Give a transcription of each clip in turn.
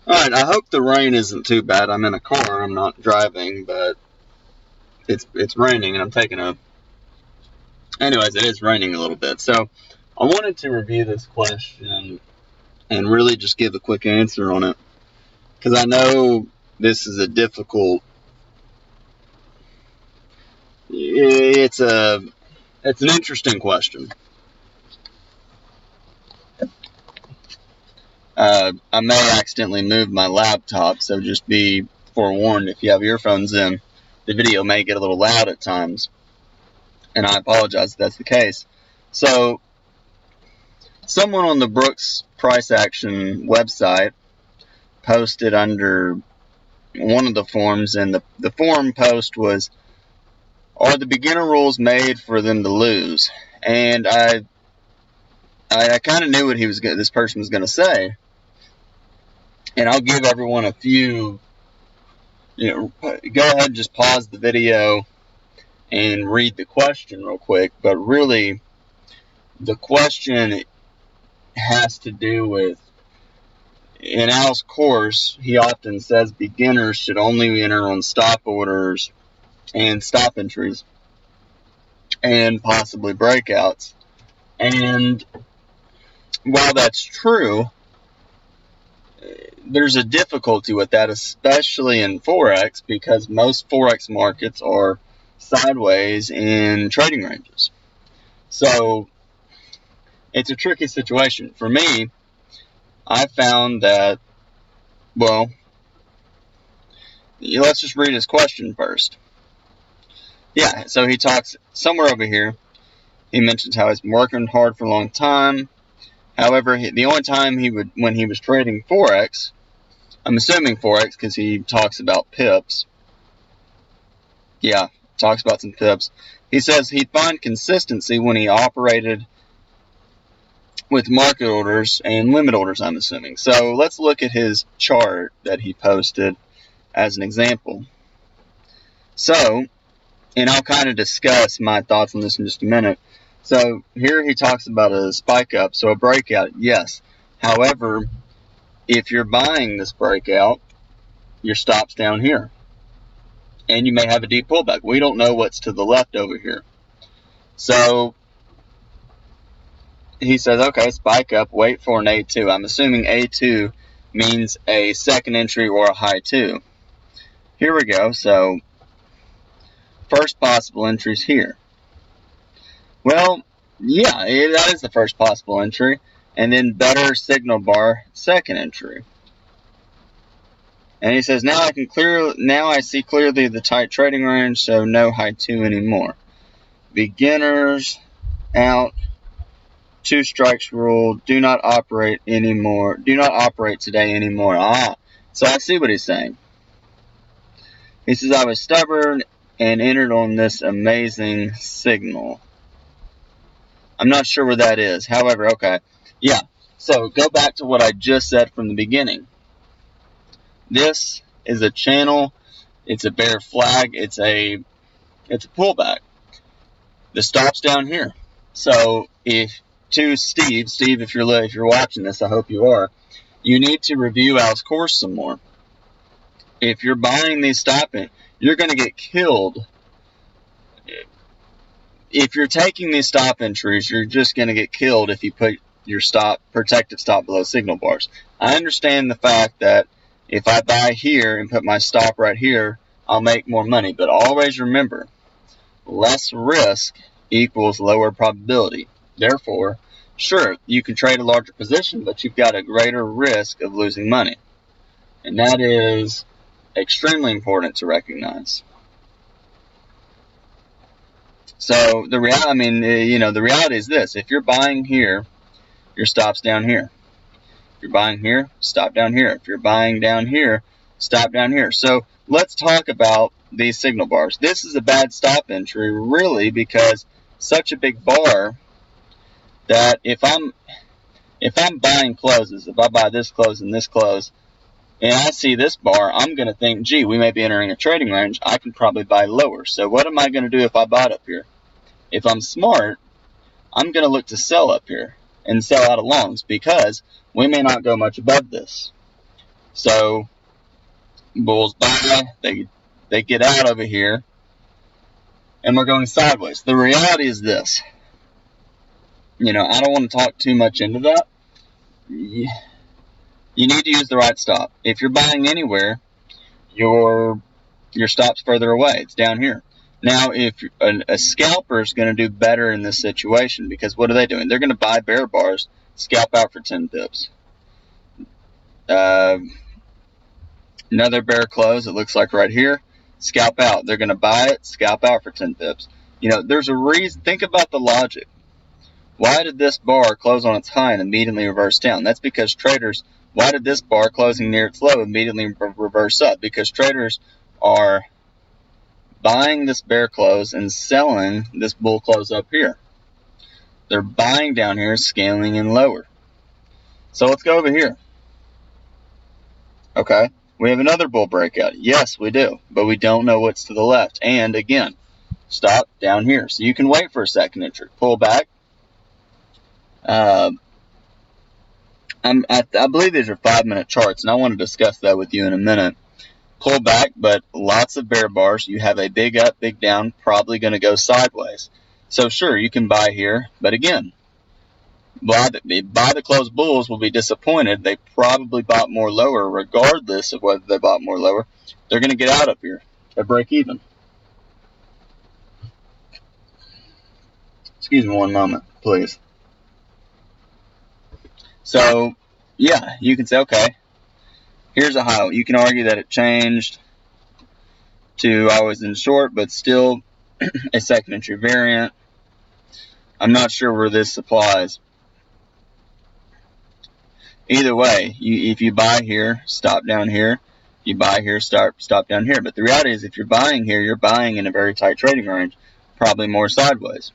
Alright, I hope the rain isn't too bad. I'm in a car, I'm not driving, but it's raining and I'm taking a... Anyways, it is raining a little bit. So, I wanted to review this question and really just give a quick answer on it. Because I know this is a difficult... It's an interesting question. I may accidentally move my laptop, so just be forewarned if you have earphones in. The video may get a little loud at times, and I apologize if that's the case. So, someone on the Brooks Price Action website posted under one of the forums, and the forum post was, "Are the beginner rules made for them to lose?" And I kind of knew what this person was going to say, and I'll give everyone a few. Go ahead and just pause the video and read the question real quick. But really, the question has to do with, in Al's course, he often says beginners should only enter on stop orders and stop entries and possibly breakouts. And while that's true, there's a difficulty with that, especially in Forex, because most Forex markets are sideways in trading ranges. So it's a tricky situation. For me, I found that, well, let's just read his question first. Yeah, so he talks somewhere over here. He mentions how he's been working hard for a long time. However, the only time when he was trading Forex, I'm assuming Forex because he talks about pips. Yeah, talks about some pips. He says he'd find consistency when he operated with market orders and limit orders, I'm assuming. So let's look at his chart that he posted as an example. So, and I'll kind of discuss my thoughts on this in just a minute. So here he talks about a spike up, so a breakout, yes. However, if you're buying this breakout, your stop's down here. And you may have a deep pullback. We don't know what's to the left over here. So he says, okay, spike up, wait for an A2. I'm assuming A2 means a second entry or a high 2. Here we go. So first possible entry is here. Well, yeah, that is the first possible entry. And then better signal bar, second entry. And he says, now I see clearly the tight trading range, so no high 2 anymore. Beginners out. 2 strikes rule. Do not operate anymore. Do not operate today anymore. So I see what he's saying. He says, I was stubborn and entered on this amazing signal. I'm not sure where that is. However, okay. Yeah. So go back to what I just said from the beginning. This is a channel. It's a bear flag. It's a pullback. The stop's down here. So Steve, if you're watching this, I hope you are. You need to review Al's course some more. If you're buying these you're going to get killed. If you're taking these stop entries, you're just going to get killed if you put your protective stop below signal bars. I understand the fact that if I buy here and put my stop right here, I'll make more money. But always remember, less risk equals lower probability. Therefore, sure, you can trade a larger position, but you've got a greater risk of losing money. And that is extremely important to recognize. So the reality is this: if you're buying here, your stop's down here. If you're buying here, stop down here. If you're buying down here, stop down here. So let's talk about these signal bars. This is a bad stop entry, really, because such a big bar that if I'm buying closes, if I buy this close and this close, and I see this bar, I'm going to think, gee, we may be entering a trading range. I can probably buy lower. So what am I going to do if I buy it up here? If I'm smart, I'm going to look to sell up here and sell out of longs because we may not go much above this. So bulls buy, they get out over here, and we're going sideways. The reality is this. I don't want to talk too much into that. You need to use the right stop. If you're buying anywhere, your stop's further away. It's down here. Now, if a scalper is going to do better in this situation, because what are they doing? They're going to buy bear bars, scalp out for 10 pips. Another bear close, it looks like right here, scalp out. They're going to buy it, scalp out for 10 pips. There's a reason. Think about the logic. Why did this bar close on its high and immediately reverse down? That's because traders, why did this bar closing near its low immediately reverse up? Because traders are buying this bear close and selling this bull close up here. They're buying down here, scaling in lower. So let's go over here. Okay, we have another bull breakout. Yes, we do, but we don't know what's to the left. And again, stop down here. So you can wait for a second entry. Pull back. I believe these are 5-minute charts, and I want to discuss that with you in a minute. Pull back, but lots of bear bars. You have a big up, big down, probably going to go sideways. So sure, you can buy here, but again, buy the closed bulls will be disappointed. They probably bought more lower, regardless of whether they bought more lower. They're going to get out up here at break even. Excuse me one moment, please. So, yeah, you can say, okay, here's a high. You can argue that it changed to I was in short, but still a second entry variant. I'm not sure where this applies. Either way, if you buy here, stop down here. You buy here, stop down here. But the reality is if you're buying here, you're buying in a very tight trading range, probably more sideways.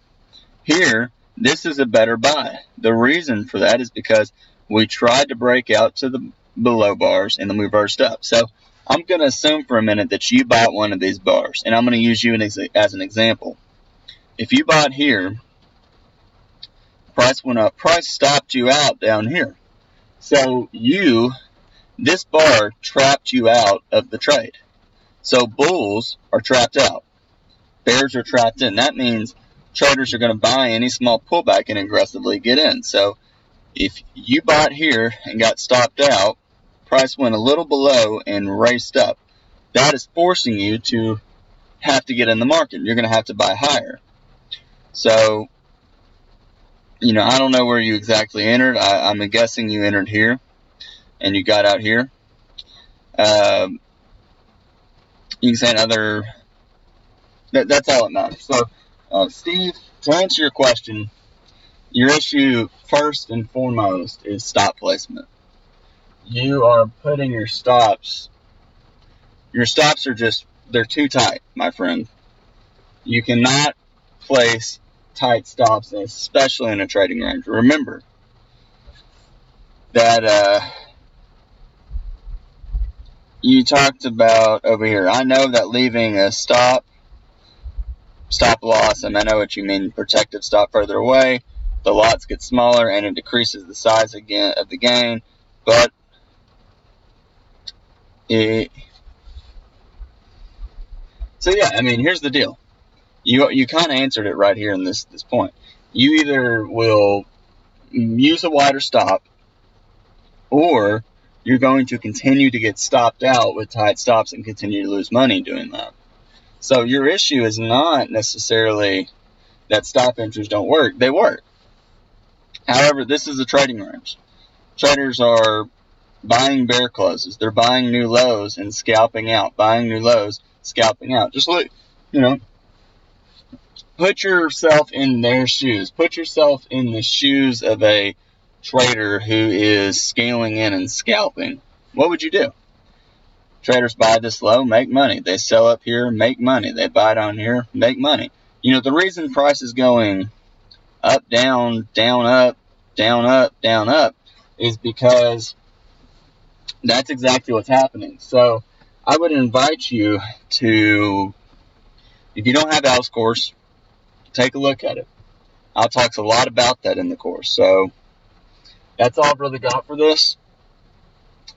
Here, this is a better buy. The reason for that is because we tried to break out to the below bars and then we reversed up. So I'm going to assume for a minute that you bought one of these bars, and I'm going to use you as an example. If you bought here, price went up, price stopped you out down here. So this bar trapped you out of the trade. So bulls are trapped out. Bears are trapped in. That means traders are going to buy any small pullback and aggressively get in. So if you bought here and got stopped out, price went a little below and raced up. That is forcing you to have to get in the market. You're going to have to buy higher. So, I don't know where you exactly entered. I'm guessing you entered here and you got out here. You can say another. That's all it matters. So, Steve, to answer your question, your issue first and foremost is stop placement. You are putting your stops. Your stops are they're too tight, my friend. You cannot place tight stops, especially in a trading range. Remember that you talked about over here. I know that leaving a stop loss, and I know what you mean, protective stop further away, the lots get smaller and it decreases the size again of the gain, but so yeah, here's the deal. You kind of answered it right here in this point. You either will use a wider stop, or you're going to continue to get stopped out with tight stops and continue to lose money doing that. So your issue is not necessarily that stop entries don't work. They work. However, this is a trading range. Traders are buying bear closes. They're buying new lows and scalping out. Buying new lows, scalping out. Just look, put yourself in their shoes. Put yourself in the shoes of a trader who is scaling in and scalping. What would you do? Traders buy this low, make money. They sell up here, make money. They buy down here, make money. The reason price is going up, down, down, up, down, up, down, up is because that's exactly what's happening. So I would invite you to, if you don't have Al's course, take a look at it. Al talks a lot about that in the course. So that's all I've really got for this.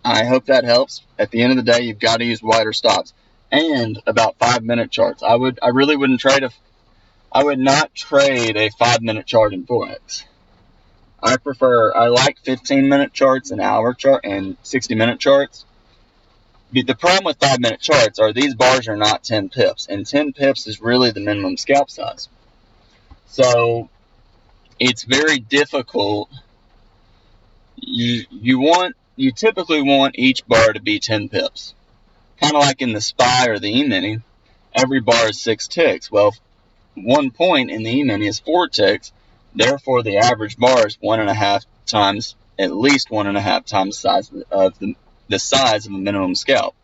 I hope that helps. At the end of the day, you've got to use wider stops and about 5-minute charts. I really wouldn't trade I would not trade a 5-minute chart in Forex. I like 15-minute charts, an hour chart, and 60-minute charts. The problem with 5-minute charts are these bars are not 10 pips, and 10 pips is really the minimum scalp size. So it's very difficult. You typically want each bar to be 10 pips. Kind of like in the SPY or the E-mini, every bar is 6 ticks. Well, 1 point in the E-mini is 4 ticks. Therefore, the average bar is 1.5 times, at least 1.5 times the size of a minimum scalp.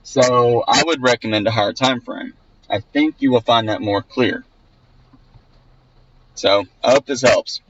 So I would recommend a higher time frame. I think you will find that more clear. So I hope this helps.